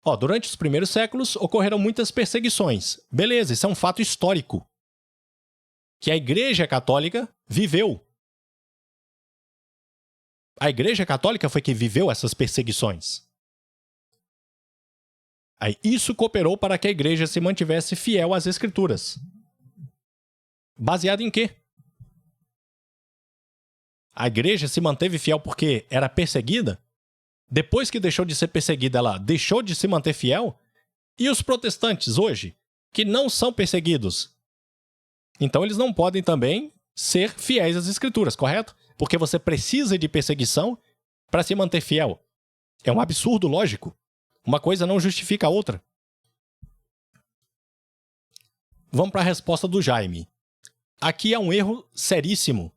Ó, durante os primeiros séculos ocorreram muitas perseguições. Beleza, isso é um fato histórico que a Igreja Católica viveu. A Igreja Católica foi que viveu essas perseguições. Aí, isso cooperou para que a Igreja se mantivesse fiel às Escrituras. Baseado em quê? A Igreja se manteve fiel porque era perseguida? Depois que deixou de ser perseguida, ela deixou de se manter fiel? E os protestantes hoje, que não são perseguidos? Então eles não podem também ser fiéis às Escrituras, correto? Porque você precisa de perseguição para se manter fiel. É um absurdo lógico. Uma coisa não justifica a outra. Vamos para a resposta do Jaime. Aqui há um erro seríssimo.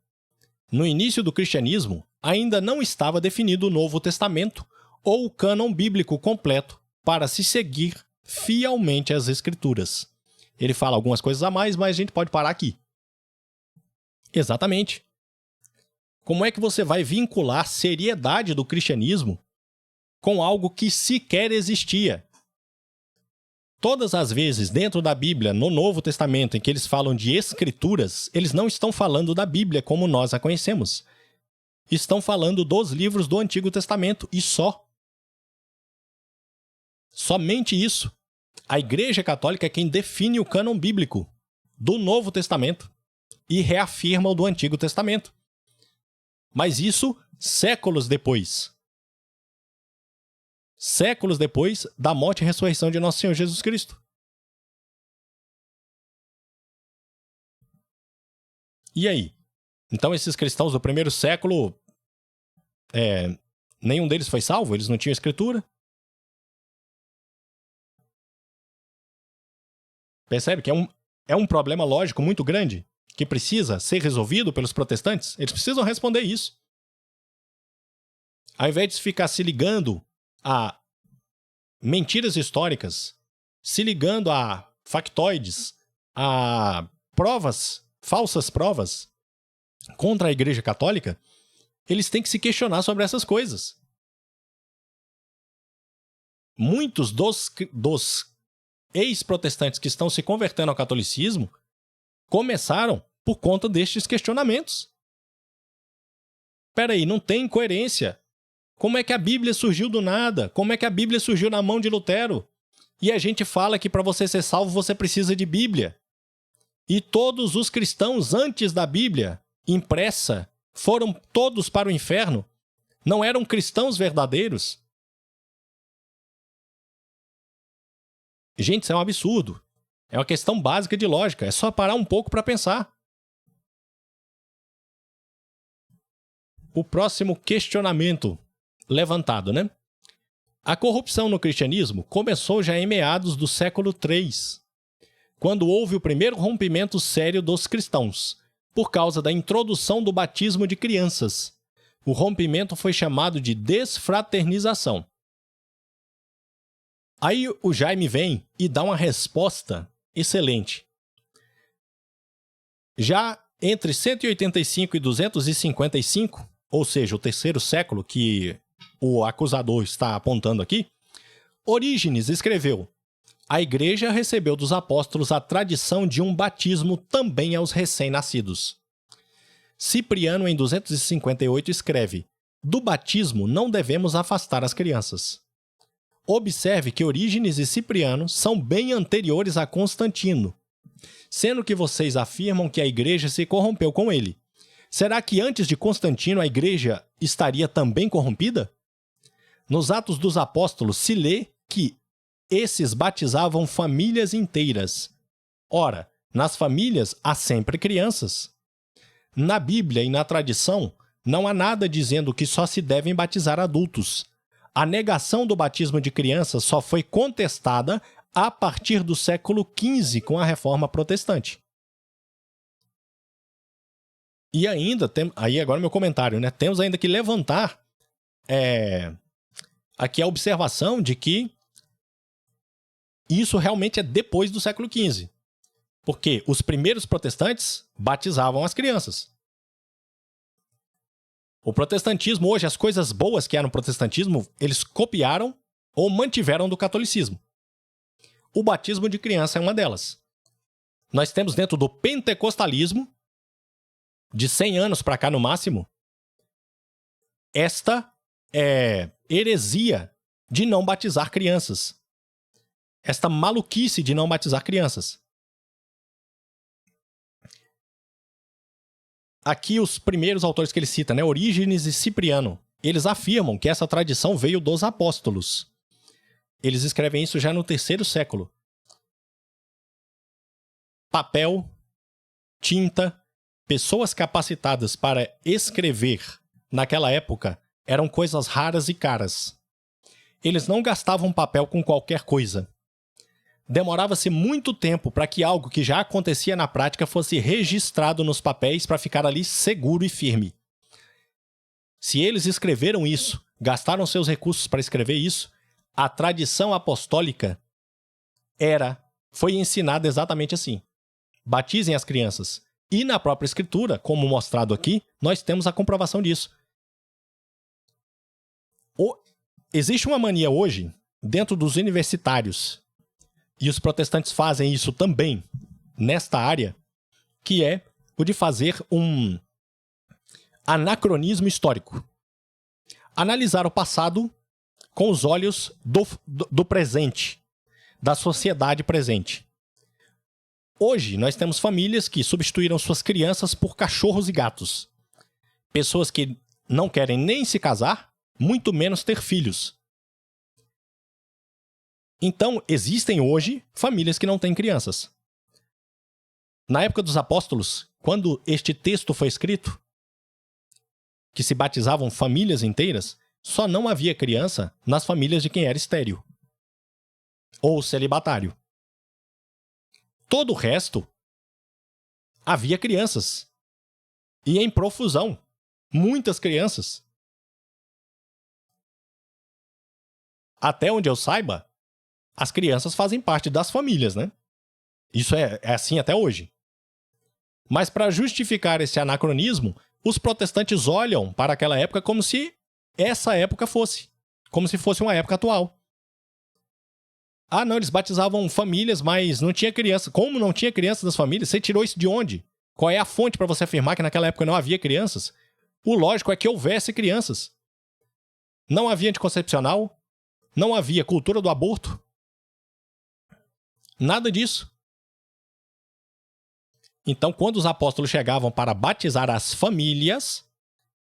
No início do cristianismo, ainda não estava definido o Novo Testamento ou o cânon bíblico completo para se seguir fielmente às Escrituras. Ele fala algumas coisas a mais, mas a gente pode parar aqui. Exatamente. Como é que você vai vincular a seriedade do cristianismo com algo que sequer existia? Todas as vezes dentro da Bíblia, no Novo Testamento, em que eles falam de Escrituras, eles não estão falando da Bíblia como nós a conhecemos. Estão falando dos livros do Antigo Testamento e só. Somente isso. A Igreja Católica é quem define o cânon bíblico do Novo Testamento e reafirma o do Antigo Testamento. Mas isso séculos depois. Séculos depois da morte e ressurreição de Nosso Senhor Jesus Cristo. E aí? Então esses cristãos do primeiro século, nenhum deles foi salvo? Eles não tinham escritura? Percebe que é um problema lógico muito grande que precisa ser resolvido pelos protestantes? Eles precisam responder isso. Ao invés de ficar se ligando a mentiras históricas, se ligando a factoides, a provas, falsas provas contra a Igreja Católica, eles têm que se questionar sobre essas coisas. Muitos dos ex-protestantes que estão se convertendo ao catolicismo começaram por conta destes questionamentos. Espera aí, não tem coerência. Como é que a Bíblia surgiu do nada? Como é que a Bíblia surgiu na mão de Lutero? E a gente fala que para você ser salvo você precisa de Bíblia. E todos os cristãos antes da Bíblia impressa foram todos para o inferno. Não eram cristãos verdadeiros. Gente, isso é um absurdo. É uma questão básica de lógica. É só parar um pouco para pensar. O próximo questionamento levantado, né? A corrupção no cristianismo começou já em meados do século III, quando houve o primeiro rompimento sério dos cristãos, por causa da introdução do batismo de crianças. O rompimento foi chamado de desfraternização. Aí o Jaime vem e dá uma resposta excelente. Já entre 185 e 255, ou seja, o terceiro século que o acusador está apontando aqui, Orígenes escreveu: a Igreja recebeu dos apóstolos a tradição de um batismo também aos recém-nascidos. Cipriano, em 258, escreve: do batismo não devemos afastar as crianças. Observe que Orígenes e Cipriano são bem anteriores a Constantino, sendo que vocês afirmam que a Igreja se corrompeu com ele. Será que antes de Constantino a Igreja estaria também corrompida? Nos Atos dos Apóstolos se lê que esses batizavam famílias inteiras. Ora, nas famílias há sempre crianças. Na Bíblia e na tradição, não há nada dizendo que só se devem batizar adultos. A negação do batismo de crianças só foi contestada a partir do século XV com a Reforma Protestante. E ainda, aí agora meu comentário, né? Temos ainda que levantar aqui a observação de que isso realmente é depois do século XV. Porque os primeiros protestantes batizavam as crianças. O protestantismo hoje, as coisas boas que há no protestantismo, eles copiaram ou mantiveram do catolicismo. O batismo de criança é uma delas. Nós temos dentro do pentecostalismo, de 100 anos para cá no máximo, esta heresia de não batizar crianças. Esta maluquice de não batizar crianças. Aqui os primeiros autores que ele cita, né, Orígenes e Cipriano, eles afirmam que essa tradição veio dos apóstolos. Eles escrevem isso já no 3º século. Papel, tinta, pessoas capacitadas para escrever naquela época eram coisas raras e caras. Eles não gastavam papel com qualquer coisa. Demorava-se muito tempo para que algo que já acontecia na prática fosse registrado nos papéis para ficar ali seguro e firme. Se eles escreveram isso, gastaram seus recursos para escrever isso, a tradição apostólica foi ensinada exatamente assim. Batizem as crianças. E na própria escritura, como mostrado aqui, nós temos a comprovação disso. Existe uma mania hoje, dentro dos universitários, e os protestantes fazem isso também nesta área, que é o de fazer um anacronismo histórico. Analisar o passado com os olhos do presente, da sociedade presente. Hoje, nós temos famílias que substituíram suas crianças por cachorros e gatos. Pessoas que não querem nem se casar, muito menos ter filhos. Então, existem hoje famílias que não têm crianças. Na época dos apóstolos, quando este texto foi escrito, que se batizavam famílias inteiras, só não havia criança nas famílias de quem era estéril ou celibatário. Todo o resto havia crianças. E em profusão. Muitas crianças. Até onde eu saiba, as crianças fazem parte das famílias, né? Isso é assim até hoje. Mas para justificar esse anacronismo, os protestantes olham para aquela época como se essa época fosse. Como se fosse uma época atual. Ah, não, eles batizavam famílias, mas não tinha criança. Como não tinha crianças nas famílias? Você tirou isso de onde? Qual é a fonte para você afirmar que naquela época não havia crianças? O lógico é que houvesse crianças. Não havia anticoncepcional, não havia cultura do aborto. Nada disso. Então, quando os apóstolos chegavam para batizar as famílias,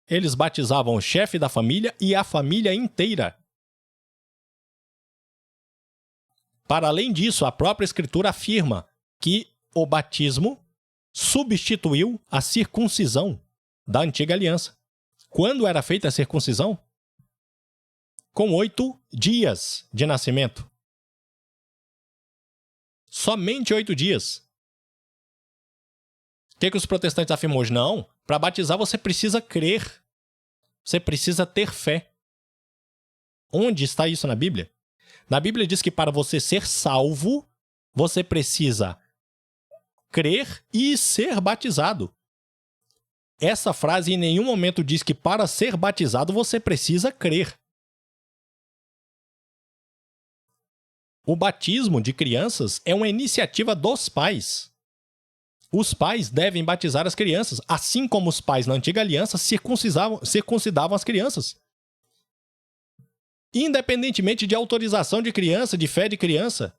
eles batizavam o chefe da família e a família inteira. Para além disso, a própria Escritura afirma que o batismo substituiu a circuncisão da antiga aliança. Quando era feita a circuncisão? Com 8 dias de nascimento. Somente 8 dias. O que os protestantes afirmam hoje? Não, para batizar você precisa crer. Você precisa ter fé. Onde está isso na Bíblia? Na Bíblia diz que para você ser salvo, você precisa crer e ser batizado. Essa frase em nenhum momento diz que para ser batizado você precisa crer. O batismo de crianças é uma iniciativa dos pais. Os pais devem batizar as crianças, assim como os pais na antiga aliança circuncidavam as crianças. Independentemente de autorização de criança, de fé de criança.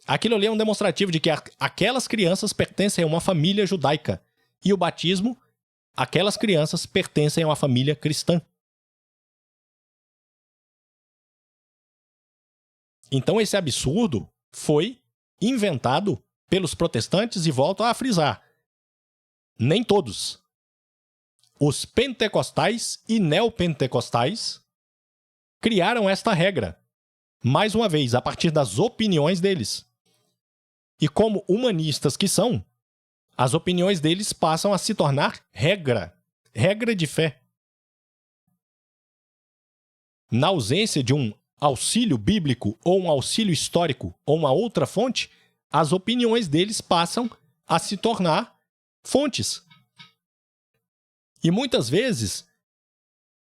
Aquilo ali é um demonstrativo de que aquelas crianças pertencem a uma família judaica. E o batismo, aquelas crianças pertencem a uma família cristã. Então esse absurdo foi inventado pelos protestantes e volto a frisar. Nem todos. Os pentecostais e neopentecostais criaram esta regra. Mais uma vez, a partir das opiniões deles. E como humanistas que são, as opiniões deles passam a se tornar regra. Regra de fé. Na ausência de um auxílio bíblico ou um auxílio histórico ou uma outra fonte, as opiniões deles passam a se tornar fontes. E muitas vezes,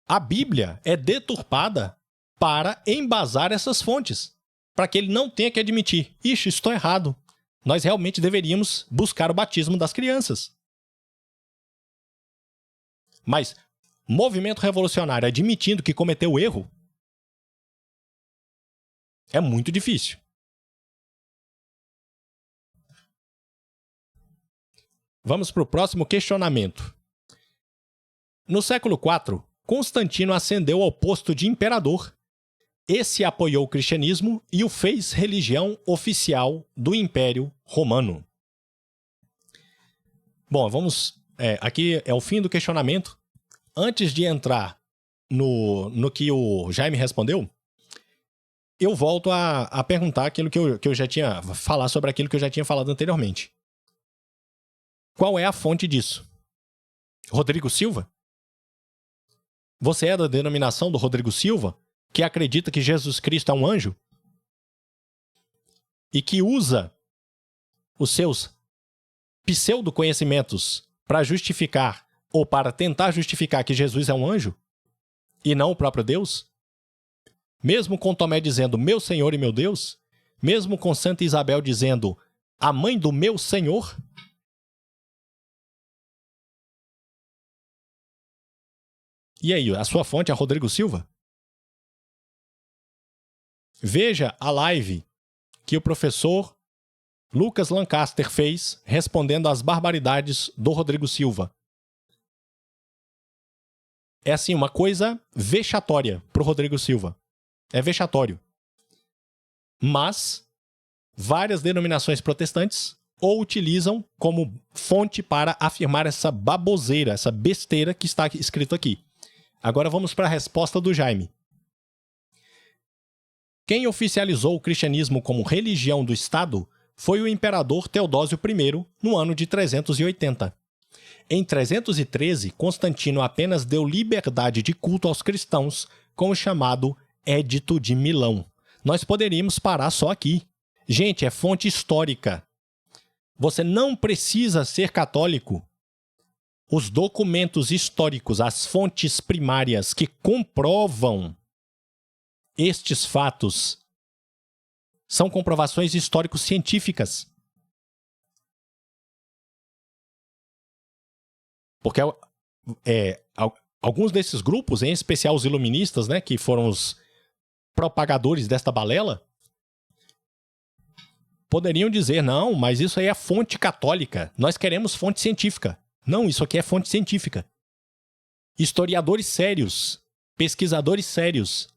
a Bíblia é deturpada para embasar essas fontes, para que ele não tenha que admitir: ixi, isso está errado. Nós realmente deveríamos buscar o batismo das crianças. Mas movimento revolucionário admitindo que cometeu erro é muito difícil. Vamos para o próximo questionamento. No século IV, Constantino ascendeu ao posto de imperador. Esse apoiou o cristianismo e o fez religião oficial do Império Romano. Bom, vamos... aqui é o fim do questionamento. Antes de entrar no que o Jaime respondeu, eu volto a perguntar aquilo que eu já tinha... falar sobre aquilo que eu já tinha falado anteriormente. Qual é a fonte disso? Rodrigo Silva? Você é da denominação do Rodrigo Silva, que acredita que Jesus Cristo é um anjo? E que usa os seus pseudo-conhecimentos para justificar ou para tentar justificar que Jesus é um anjo e não o próprio Deus? Mesmo com Tomé dizendo meu Senhor e meu Deus? Mesmo com Santa Isabel dizendo a mãe do meu Senhor? E aí, a sua fonte é Rodrigo Silva? Veja a live que o professor Lucas Lancaster fez respondendo às barbaridades do Rodrigo Silva. É assim, uma coisa vexatória para o Rodrigo Silva. É vexatório. Mas várias denominações protestantes o utilizam como fonte para afirmar essa baboseira, essa besteira que está escrito aqui. Agora vamos para a resposta do Jaime. Quem oficializou o cristianismo como religião do Estado foi o imperador Teodósio I, no ano de 380. Em 313, Constantino apenas deu liberdade de culto aos cristãos com o chamado Édito de Milão. Nós poderíamos parar só aqui. Gente, é fonte histórica. Você não precisa ser católico. Os documentos históricos, as fontes primárias que comprovam estes fatos são comprovações histórico-científicas. Porque alguns desses grupos, em especial os iluministas, né, que foram os propagadores desta balela, poderiam dizer, não, mas isso aí é fonte católica, nós queremos fonte científica. Não, isso aqui é fonte científica. Historiadores sérios, pesquisadores sérios,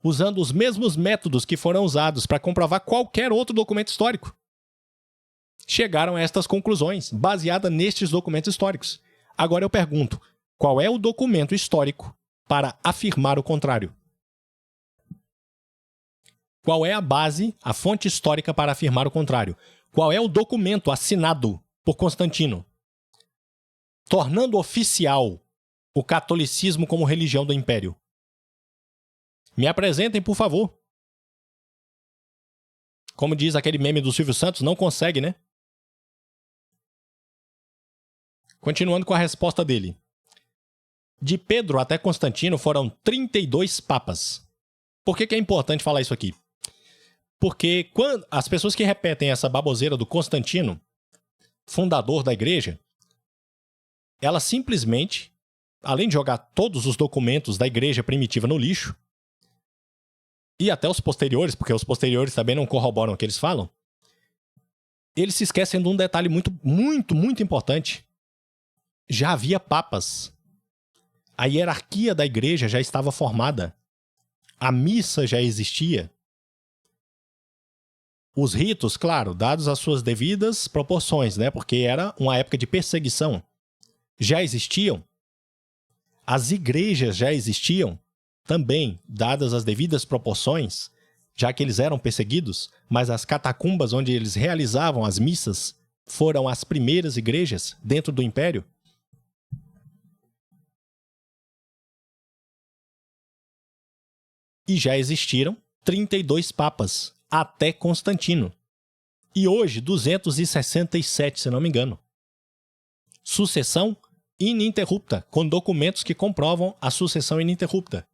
usando os mesmos métodos que foram usados para comprovar qualquer outro documento histórico, chegaram a estas conclusões, baseadas nestes documentos históricos. Agora eu pergunto, qual é o documento histórico para afirmar o contrário? Qual é a base, a fonte histórica para afirmar o contrário? Qual é o documento assinado por Constantino, tornando oficial o catolicismo como religião do Império? Me apresentem, por favor. Como diz aquele meme do Silvio Santos, não consegue, né? Continuando com a resposta dele. De Pedro até Constantino foram 32 papas. Por que é importante falar isso aqui? Porque quando as pessoas que repetem essa baboseira do Constantino, fundador da igreja, elas simplesmente, além de jogar todos os documentos da igreja primitiva no lixo, e até os posteriores, porque os posteriores também não corroboram o que eles falam, eles se esquecem de um detalhe muito importante. Já havia papas. A hierarquia da igreja já estava formada. A missa já existia. Os ritos, claro, dados as suas devidas proporções, né? Porque era uma época de perseguição. Já existiam. As igrejas já existiam também, dadas as devidas proporções, já que eles eram perseguidos, mas as catacumbas onde eles realizavam as missas foram as primeiras igrejas dentro do Império. E já existiram 32 papas até Constantino. E hoje, 267, se não me engano. Sucessão ininterrupta, com documentos que comprovam a sucessão ininterrupta.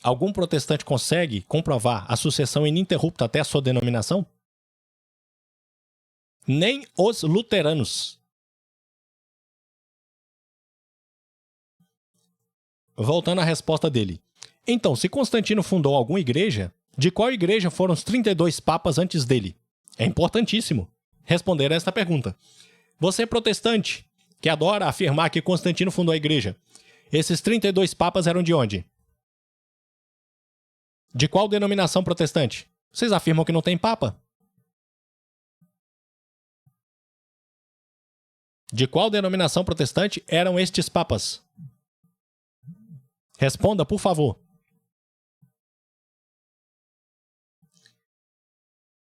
Algum protestante consegue comprovar a sucessão ininterrupta até a sua denominação? Nem os luteranos. Voltando à resposta dele. Então, se Constantino fundou alguma igreja, de qual igreja foram os 32 papas antes dele? É importantíssimo responder a esta pergunta. Você é protestante, que adora afirmar que Constantino fundou a igreja. Esses 32 papas eram de onde? De qual denominação protestante? Vocês afirmam que não tem papa? De qual denominação protestante eram estes papas? Responda, por favor.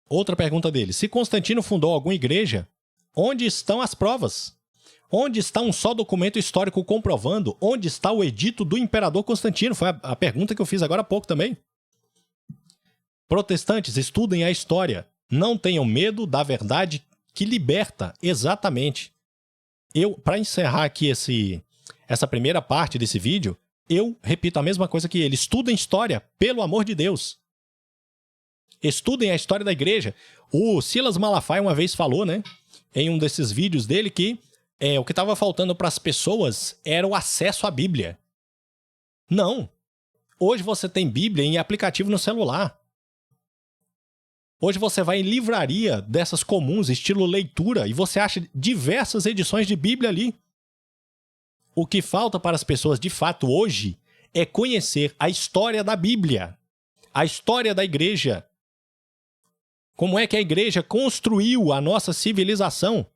Outra pergunta dele. Se Constantino fundou alguma igreja, onde estão as provas? Onde está um só documento histórico comprovando? Onde está o edito do imperador Constantino? Foi a pergunta que eu fiz agora há pouco também. Protestantes, estudem a história. Não tenham medo da verdade que liberta. Exatamente. Para encerrar aqui essa primeira parte desse vídeo, eu repito a mesma coisa que ele. Estudem história, pelo amor de Deus. Estudem a história da igreja. O Silas Malafaia uma vez falou, né, em um desses vídeos dele, que o que estava faltando para as pessoas era o acesso à Bíblia. Não. Hoje você tem Bíblia em aplicativo no celular. Hoje você vai em livraria dessas comuns, estilo leitura, e você acha diversas edições de Bíblia ali. O que falta para as pessoas, de fato, hoje, é conhecer a história da Bíblia, a história da igreja. Como é que a igreja construiu a nossa civilização,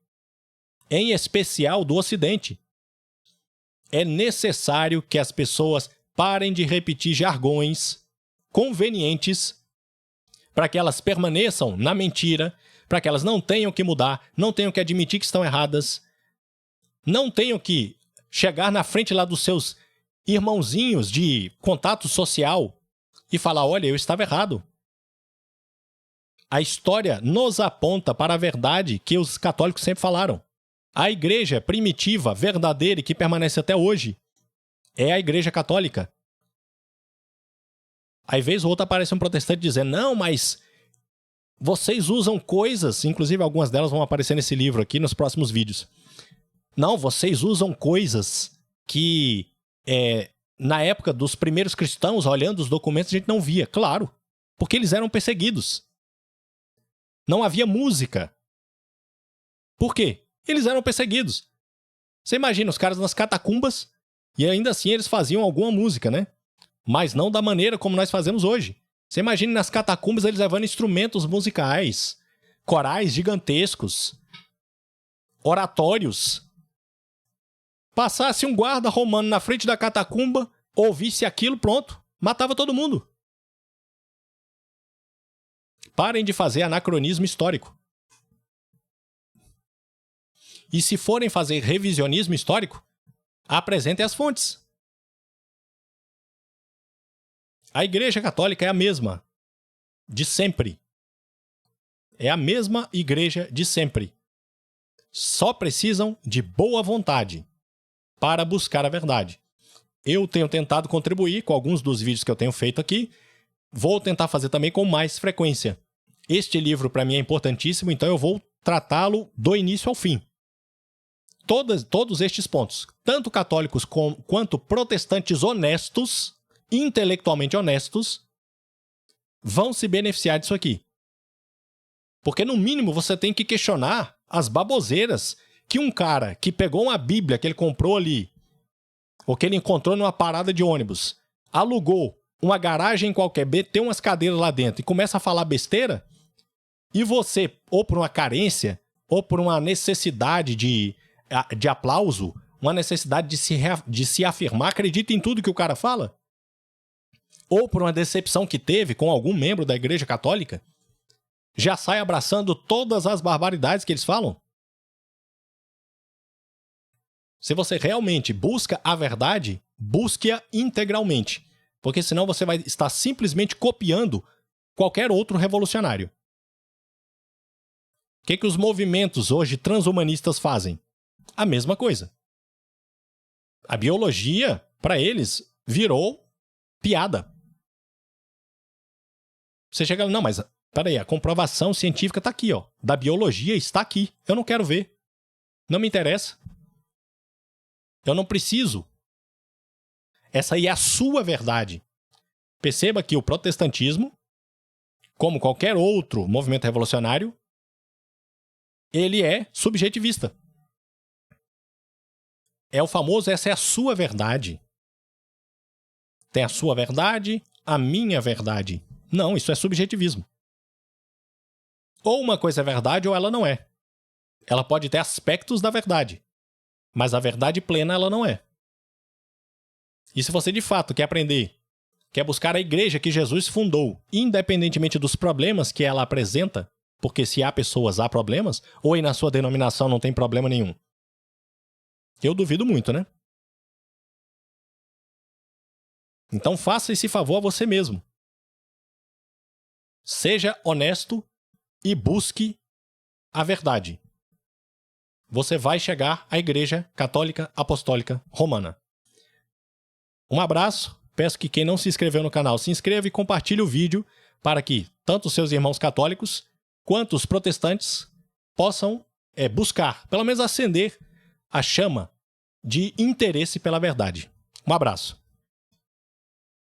em especial do Ocidente. É necessário que as pessoas parem de repetir jargões convenientes para que elas permaneçam na mentira, para que elas não tenham que mudar, não tenham que admitir que estão erradas, não tenham que chegar na frente lá dos seus irmãozinhos de contato social e falar, olha, eu estava errado. A história nos aponta para a verdade que os católicos sempre falaram. A igreja primitiva, verdadeira e que permanece até hoje é a igreja católica. Aí, vez ou outra, aparece um protestante dizendo, não, mas vocês usam coisas, inclusive algumas delas vão aparecer nesse livro aqui nos próximos vídeos. Não, vocês usam coisas que na época dos primeiros cristãos, olhando os documentos, a gente não via. Claro, porque eles eram perseguidos. Não havia música. Por quê? Eles eram perseguidos. Você imagina os caras nas catacumbas e ainda assim eles faziam alguma música, né? Mas não da maneira como nós fazemos hoje. Você imagina nas catacumbas eles levando instrumentos musicais, corais gigantescos, oratórios. Passasse um guarda romano na frente da catacumba, ouvisse aquilo, pronto, matava todo mundo. Parem de fazer anacronismo histórico. E se forem fazer revisionismo histórico, apresentem as fontes. A Igreja Católica é a mesma de sempre. É a mesma igreja de sempre. Só precisam de boa vontade para buscar a verdade. Eu tenho tentado contribuir com alguns dos vídeos que eu tenho feito aqui. Vou tentar fazer também com mais frequência. Este livro para mim é importantíssimo, então eu vou tratá-lo do início ao fim. Todos estes pontos, tanto católicos quanto protestantes honestos, intelectualmente honestos, vão se beneficiar disso aqui. Porque, no mínimo, você tem que questionar as baboseiras que um cara que pegou uma Bíblia que ele comprou ali, ou que ele encontrou numa parada de ônibus, alugou uma garagem qualquer, meteu umas cadeiras lá dentro e começa a falar besteira, e você, ou por uma carência, ou por uma necessidade de aplauso, uma necessidade de se afirmar, acredita em tudo que o cara fala, ou por uma decepção que teve com algum membro da Igreja Católica, já sai abraçando todas as barbaridades que eles falam. Se você realmente busca a verdade, busque-a integralmente, porque senão você vai estar simplesmente copiando qualquer outro revolucionário. O que os movimentos hoje transhumanistas fazem? A mesma coisa. A biologia, para eles, virou piada. Você chega, não, mas peraí, a comprovação científica tá aqui, ó. Da biologia está aqui. Eu não quero ver. Não me interessa. Eu não preciso. Essa aí é a sua verdade. Perceba que o protestantismo, como qualquer outro movimento revolucionário, ele é subjetivista. É o famoso, essa é a sua verdade. Tem a sua verdade, a minha verdade. Não, isso é subjetivismo. Ou uma coisa é verdade ou ela não é. Ela pode ter aspectos da verdade, mas a verdade plena ela não é. E se você de fato quer aprender, quer buscar a igreja que Jesus fundou, independentemente dos problemas que ela apresenta, porque se há pessoas, há problemas, ou aí na sua denominação não tem problema nenhum. Eu duvido muito, né? Então faça esse favor a você mesmo. Seja honesto e busque a verdade. Você vai chegar à Igreja Católica Apostólica Romana. Um abraço. Peço que quem não se inscreveu no canal se inscreva e compartilhe o vídeo para que tanto os seus irmãos católicos quanto os protestantes possam buscar, pelo menos acender a chama de interesse pela verdade. Um abraço.